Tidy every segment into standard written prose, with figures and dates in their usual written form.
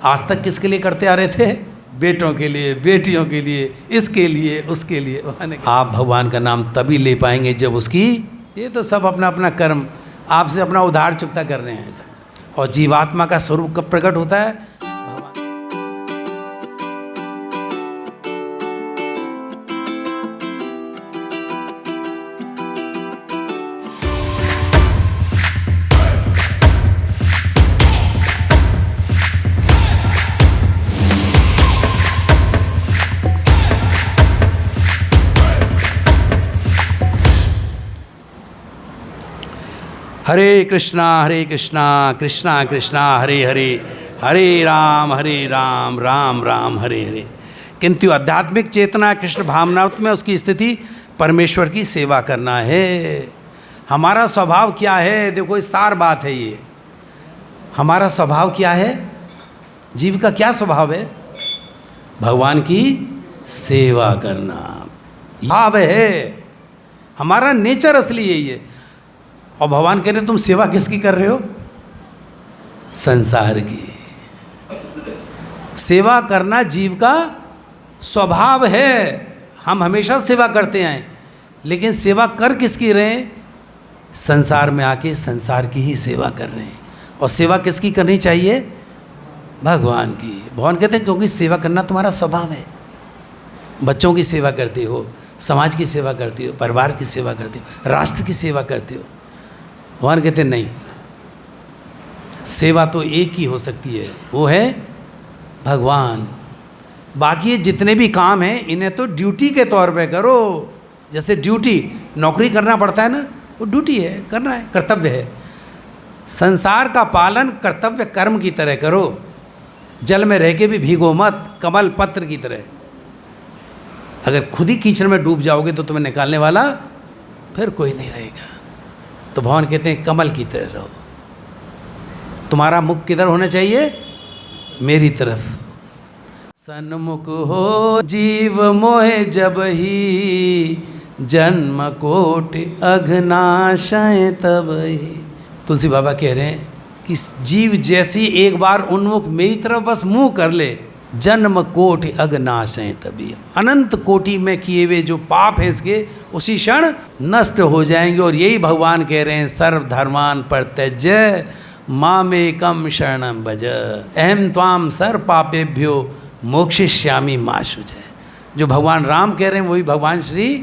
आज तक किसके लिए करते आ रहे थे? बेटों के लिए, बेटियों के लिए, इसके लिए, उसके लिए। आप भगवान का नाम तभी ले पाएंगे जब उसकी, ये तो सब अपना अपना कर्म आपसे अपना उधार चुकता कर रहे हैं। और जीवात्मा का स्वरूप कब प्रकट होता है? हरे कृष्णा कृष्णा कृष्णा हरे हरे, हरे राम राम राम हरे हरे। किंतु आध्यात्मिक चेतना कृष्ण भावनात्म में उसकी स्थिति परमेश्वर की सेवा करना है। हमारा स्वभाव क्या है? देखो इस सार बात है ये। हमारा स्वभाव क्या है? जीव का क्या स्वभाव है? भगवान की सेवा करना भाव है। हमारा नेचर असली यही है। और भगवान कह रहे तुम सेवा किसकी कर रहे हो? संसार की। सेवा करना जीव का स्वभाव है। हम हमेशा सेवा करते हैं, लेकिन सेवा कर किसकी रहे हैं? संसार में आके संसार की ही सेवा कर रहे हैं। और सेवा किसकी करनी चाहिए? भगवान की। भगवान कहते हैं क्योंकि सेवा करना तुम्हारा स्वभाव है। बच्चों की सेवा करते हो, समाज की सेवा करते हो, परिवार की सेवा करते हो, राष्ट्र की सेवा करते हो। भगवान कहते नहीं, सेवा तो एक ही हो सकती है, वो है भगवान। बाकी जितने भी काम हैं इन्हें तो ड्यूटी के तौर पे करो। जैसे ड्यूटी, नौकरी करना पड़ता है ना, वो ड्यूटी है, करना है, कर्तव्य है। संसार का पालन कर्तव्य कर्म की तरह करो। जल में रह के भी भीगो मत, कमल पत्र की तरह। अगर खुद ही कीचड़ में डूब जाओगे तो तुम्हें निकालने वाला फिर कोई नहीं रहेगा। तो भगवान कहते हैं कमल की तरह रहो। तुम्हारा मुख किधर होना चाहिए? मेरी तरफ। सन्मुख हो जीव मोहे जब ही, जन्म कोटि अघनाशय तब ही। तुलसी बाबा कह रहे हैं कि जीव जैसी एक बार उन्मुख मेरी तरफ बस मुंह कर ले, जन्म कोटि अघनाशय तभी, अनंत कोटि में किए हुए जो पाप है इसके उसी क्षण नष्ट हो जाएंगे। और यही भगवान कह रहे हैं सर्व धर्मान परित्यज्य मामेकम शरणम भज, अहम त्वाम सर्व पापेभ्यो मोक्षयिष्यामि मा शुचः। जो भगवान राम कह रहे हैं वही भगवान श्री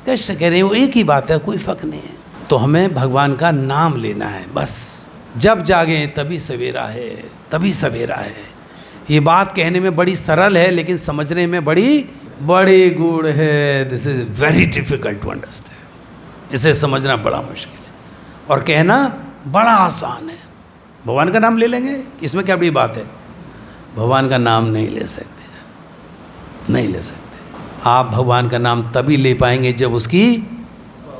कृष्ण कह रहे हैं, वो एक ही बात है, कोई फर्क नहीं है। तो हमें भगवान का नाम लेना है बस। जब जागे तभी सवेरा है, तभी सवेरा है। ये बात कहने में बड़ी सरल है, लेकिन समझने में बड़ी गूढ़ है। This is very difficult to understand. इसे समझना बड़ा मुश्किल है और कहना बड़ा आसान है। भगवान का नाम ले लेंगे, इसमें क्या बड़ी बात है? भगवान का नाम नहीं ले सकते, नहीं ले सकते। आप भगवान का नाम तभी ले पाएंगे जब उसकी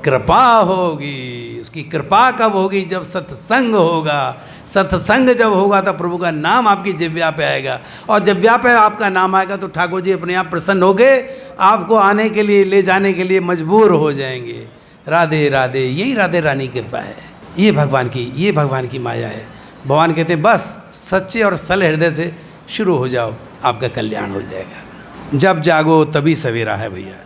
कृपा होगी। उसकी कृपा कब होगी? जब सत्संग होगा। सत्संग जब होगा तो प्रभु का नाम आपकी जिह्वा पे आएगा। और जिह्वा पे आपका नाम आएगा तो ठाकुर जी अपने आप प्रसन्न होके आपको आने के लिए, ले जाने के लिए मजबूर हो जाएंगे। राधे राधे, यही राधे रानी की कृपा है। ये भगवान की माया है। भगवान कहते हैं बस सच्चे और सरल हृदय से शुरू हो जाओ, आपका कल्याण हो जाएगा। जब जागो तभी सवेरा है भैया।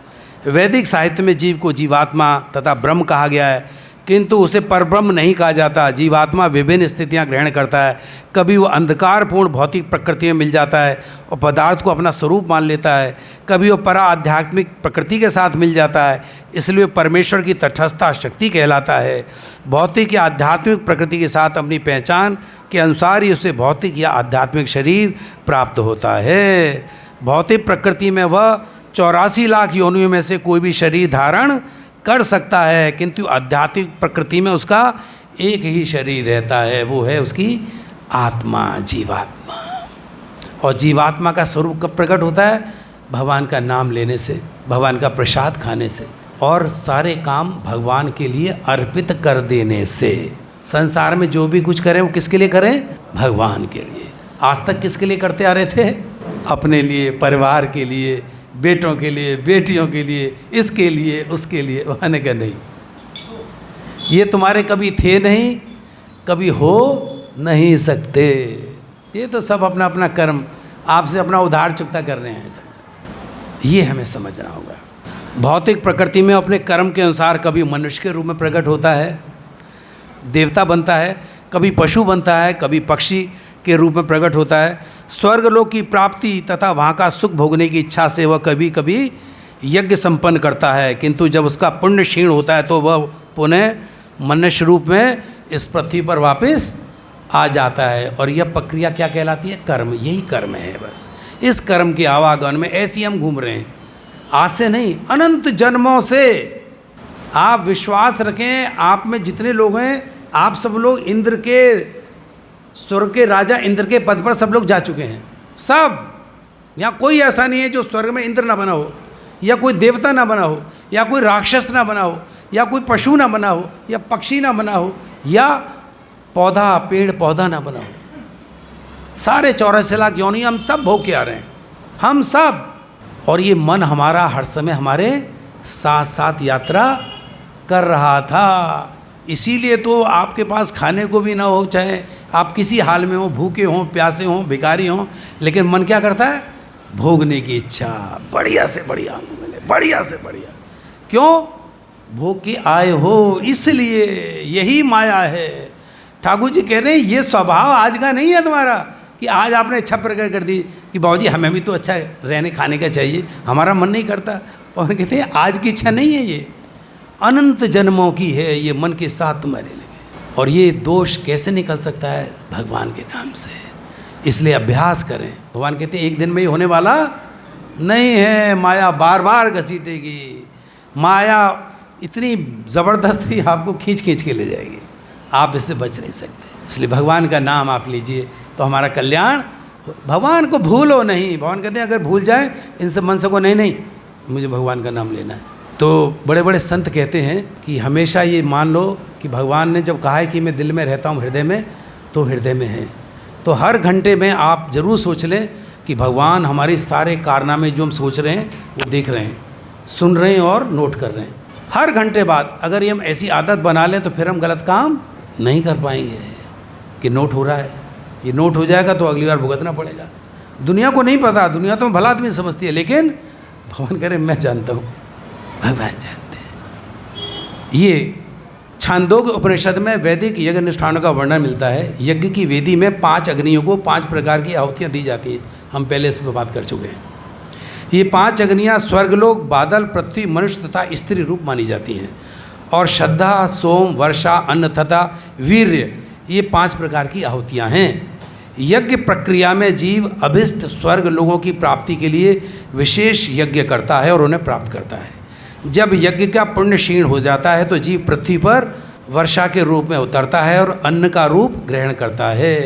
वैदिक साहित्य में जीव को जीवात्मा तथा ब्रह्म कहा गया है, किंतु उसे परब्रह्म नहीं कहा जाता। जीवात्मा विभिन्न स्थितियां ग्रहण करता है। कभी वो अंधकारपूर्ण भौतिक प्रकृति में मिल जाता है और पदार्थ को अपना स्वरूप मान लेता है। कभी वो परा आध्यात्मिक प्रकृति के साथ मिल जाता है, इसलिए परमेश्वर की तटस्थता शक्ति कहलाता है। भौतिक या आध्यात्मिक प्रकृति के साथ अपनी पहचान के अनुसार ही उसे भौतिक या आध्यात्मिक शरीर प्राप्त होता है। भौतिक प्रकृति में वह 84 लाख योनियों में से कोई भी शरीर धारण कर सकता है, किंतु आध्यात्मिक प्रकृति में उसका एक ही शरीर रहता है, वो है उसकी आत्मा, जीवात्मा। और जीवात्मा का स्वरूप कब प्रकट होता है? भगवान का नाम लेने से, भगवान का प्रसाद खाने से और सारे काम भगवान के लिए अर्पित कर देने से। संसार में जो भी कुछ करें वो किसके लिए करें? भगवान के लिए। आज तक किसके लिए करते आ रहे थे? अपने लिए, परिवार के लिए, बेटों के लिए, बेटियों के लिए, इसके लिए, उसके लिए। मैंने कहा नहीं, ये तुम्हारे कभी थे नहीं, कभी हो नहीं सकते। ये तो सब अपना अपना कर्म आपसे अपना उधार चुकता कर रहे हैं, ये हमें समझना होगा। भौतिक प्रकृति में अपने कर्म के अनुसार कभी मनुष्य के रूप में प्रकट होता है, देवता बनता है, कभी पशु बनता है, कभी पक्षी के रूप में प्रकट होता है। स्वर्गलोक की प्राप्ति तथा वहाँ का सुख भोगने की इच्छा से वह कभी कभी यज्ञ संपन्न करता है, किंतु जब उसका पुण्य क्षीण होता है तो वह पुनः मनुष्य रूप में इस पृथ्वी पर वापस आ जाता है। और यह प्रक्रिया क्या कहलाती है? कर्म। यही कर्म है। बस इस कर्म के आवागमन में ऐसे हम घूम रहे हैं, आज से नहीं, अनंत जन्मों से। आप विश्वास रखें, आप में जितने लोग हैं, आप सब लोग इंद्र के, स्वर्ग के राजा इंद्र के पद पर सब लोग जा चुके हैं। सब, यहाँ कोई ऐसा नहीं है जो स्वर्ग में इंद्र ना बना हो, या कोई देवता ना बना हो, या कोई राक्षस ना बना हो, या कोई पशु ना बना हो, या पक्षी ना बना हो, या पौधा, पेड़ पौधा ना बना हो। सारे 84 लाख योनि हम सब भोग के आ रहे हैं, हम सब। और ये मन हमारा हर समय हमारे साथ साथ यात्रा कर रहा था। इसीलिए तो आपके पास खाने को भी ना हो, चाहे आप किसी हाल में हो, भूखे हों, प्यासे हों, भिखारी हों, लेकिन मन क्या करता है? भोगने की इच्छा, बढ़िया से बढ़िया हमको मिले, बढ़िया से बढ़िया। क्यों? भोग के आए हो, इसलिए। यही माया है। ठाकुर जी कह रहे हैं ये स्वभाव आज का नहीं है तुम्हारा, कि आज आपने इच्छा प्रकट कर दी कि बाबूजी हमें भी तो अच्छा रहने खाने का चाहिए, हमारा मन नहीं करता। और कहते हैं आज की इच्छा नहीं है, ये अनंत जन्मों की है, ये मन के साथ तुम्हारे लगे। और ये दोष कैसे निकल सकता है? भगवान के नाम से। इसलिए अभ्यास करें। भगवान कहते हैं एक दिन में ही होने वाला नहीं है, माया बार बार घसीटेगी। माया इतनी ज़बरदस्त ही आपको खींच खींच के ले जाएगी, आप इससे बच नहीं सकते। इसलिए भगवान का नाम आप लीजिए तो हमारा कल्याण। भगवान को भूलो नहीं। भगवान कहते हैं अगर भूल जाए इनसे मन सको, नहीं नहीं मुझे भगवान का नाम लेना है। तो बड़े बड़े संत कहते हैं कि हमेशा ये मान लो कि भगवान ने जब कहा है कि मैं दिल में रहता हूँ हृदय में, तो हृदय में है। तो हर घंटे में आप ज़रूर सोच लें कि भगवान हमारे सारे कारनामे जो हम सोच रहे हैं वो देख रहे हैं, सुन रहे हैं और नोट कर रहे हैं। हर घंटे बाद अगर ये हम ऐसी आदत बना लें तो फिर हम गलत काम नहीं कर पाएंगे कि नोट हो रहा है। ये नोट हो जाएगा तो अगली बार भुगतना पड़ेगा। दुनिया को नहीं पता, दुनिया तो भला आदमी समझती है, लेकिन भगवान करे मैं जानता हूँ, भगवान जानते हैं। ये छांदोग्य उपनिषद में वैदिक यज्ञ अनुष्ठानों का वर्णन मिलता है। यज्ञ की वेदी में 5 अग्नियों को 5 प्रकार की आहुतियाँ दी जाती हैं। हम पहले इस पर बात कर चुके हैं। ये 5 अग्नियाँ स्वर्गलोक, बादल, पृथ्वी, मनुष्य तथा स्त्री रूप मानी जाती हैं। और श्रद्धा, सोम, वर्षा, अन्न तथा वीर्य, ये 5 प्रकार की आहुतियाँ हैं। यज्ञ प्रक्रिया में जीव अभिष्ट स्वर्ग लोगों की प्राप्ति के लिए विशेष यज्ञ करता है और उन्हें प्राप्त करता है। जब यज्ञ का पुण्य क्षीण हो जाता है तो जीव पृथ्वी पर वर्षा के रूप में उतरता है और अन्न का रूप ग्रहण करता है।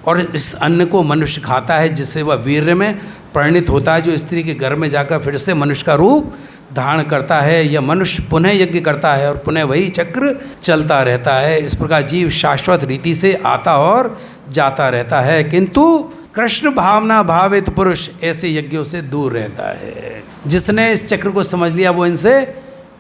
और इस अन्न को मनुष्य खाता है, जिससे वह वीर्य में परिणित होता है, जो स्त्री के गर्भ में जाकर फिर से मनुष्य का रूप धारण करता है। यह मनुष्य पुनः यज्ञ करता है और पुनः वही चक्र चलता रहता है। इस प्रकार जीव शाश्वत रीति से आता और जाता रहता है, किंतु कृष्ण भावना भावित पुरुष ऐसे यज्ञों से दूर रहता है। जिसने इस चक्र को समझ लिया वो इनसे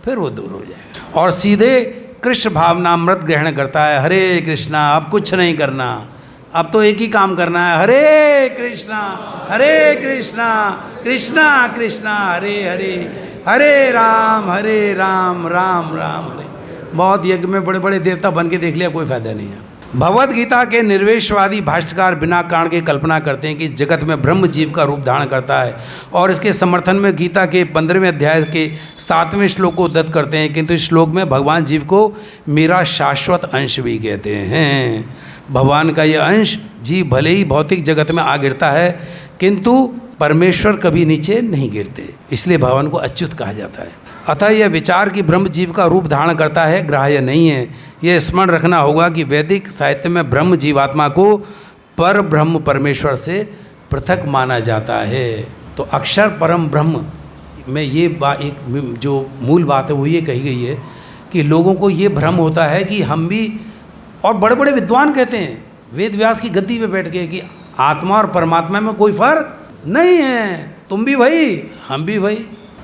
फिर वो दूर हो जाएगा और सीधे कृष्ण भावनामृत ग्रहण करता है। हरे कृष्णा, अब कुछ नहीं करना, अब तो एक ही काम करना है, हरे कृष्णा कृष्णा कृष्णा हरे हरे, हरे राम राम राम हरे। बहुत यज्ञ में बड़े बड़े देवता बन के देख लिया, कोई फायदा नहीं है। भगवद गीता के निर्वेशवादी भाष्यकार बिना कारण के कल्पना करते हैं कि जगत में ब्रह्म जीव का रूप धारण करता है और इसके समर्थन में गीता के 15वें अध्याय के 7वें श्लोक को उद्धृत करते हैं, किंतु इस श्लोक में भगवान जीव को मेरा शाश्वत अंश भी कहते हैं। भगवान का यह अंश जीव भले ही भौतिक जगत में आ गिरता है, किंतु परमेश्वर कभी नीचे नहीं गिरते, इसलिए भगवान को अच्युत कहा जाता है। अतः यह विचार कि ब्रह्म जीव का रूप धारण करता है ग्राह्य नहीं है। यह स्मरण रखना होगा कि वैदिक साहित्य में ब्रह्म जीवात्मा को पर ब्रह्म परमेश्वर से पृथक माना जाता है। तो अक्षर परम ब्रह्म में ये एक जो मूल बात है वो ये कही गई है कि लोगों को ये भ्रम होता है कि हम भी, और बड़े बड़े विद्वान कहते हैं वेद व्यास की गद्दी पे बैठ के कि आत्मा और परमात्मा में कोई फर्क नहीं है, तुम भी वही हम भी वही,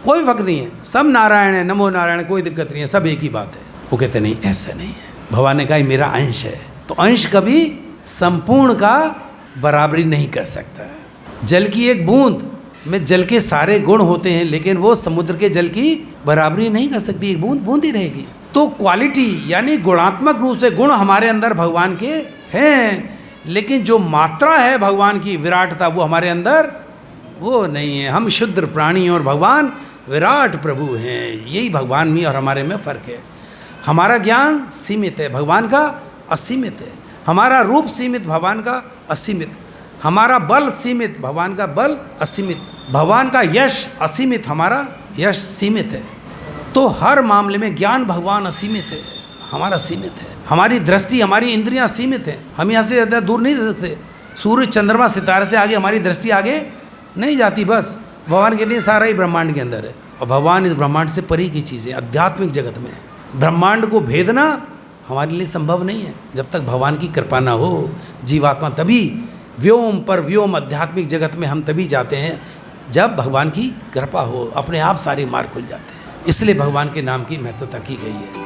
कोई फर्क नहीं है, सब नारायण है, नमो नारायण, कोई दिक्कत नहीं है, सब एक ही बात है। वो कहते नहीं, ऐसा नहीं है। भगवान ने कहा मेरा अंश है, तो अंश कभी संपूर्ण का बराबरी नहीं कर सकता। जल की एक बूंद में जल के सारे गुण होते हैं, लेकिन वो समुद्र के जल की बराबरी नहीं कर सकती। एक बूंद बूंद ही रहेगी। तो क्वालिटी यानी गुणात्मक रूप से गुण हमारे अंदर भगवान के हैं, लेकिन जो मात्रा है भगवान की विराटता वो हमारे अंदर वो नहीं है। हम शुद्र प्राणी और भगवान विराट प्रभु हैं। यही भगवान में और हमारे में फ़र्क है। हमारा ज्ञान सीमित है, भगवान का असीमित है। हमारा रूप सीमित, भगवान का असीमित। हमारा बल सीमित, भगवान का बल असीमित। भगवान का यश असीमित, हमारा यश सीमित है। तो हर मामले में ज्ञान भगवान असीमित है, हमारा सीमित है। हमारी दृष्टि, हमारी इंद्रियां सीमित हैं। हम यहाँ से ज़्यादा दूर नहीं जा सकते। सूर्य, चंद्रमा, सितारे से आगे हमारी दृष्टि आगे नहीं जाती। बस भगवान कहते हैं सारा ही ब्रह्मांड के अंदर है, और भगवान इस ब्रह्मांड से परे की चीज़ है, आध्यात्मिक जगत में है। ब्रह्मांड को भेदना हमारे लिए संभव नहीं है जब तक भगवान की कृपा ना हो। जीवात्मा तभी व्योम पर व्योम आध्यात्मिक जगत में हम तभी जाते हैं जब भगवान की कृपा हो। अपने आप सारे मार्ग खुल जाते हैं। इसलिए भगवान के नाम की महत्वता की गई है।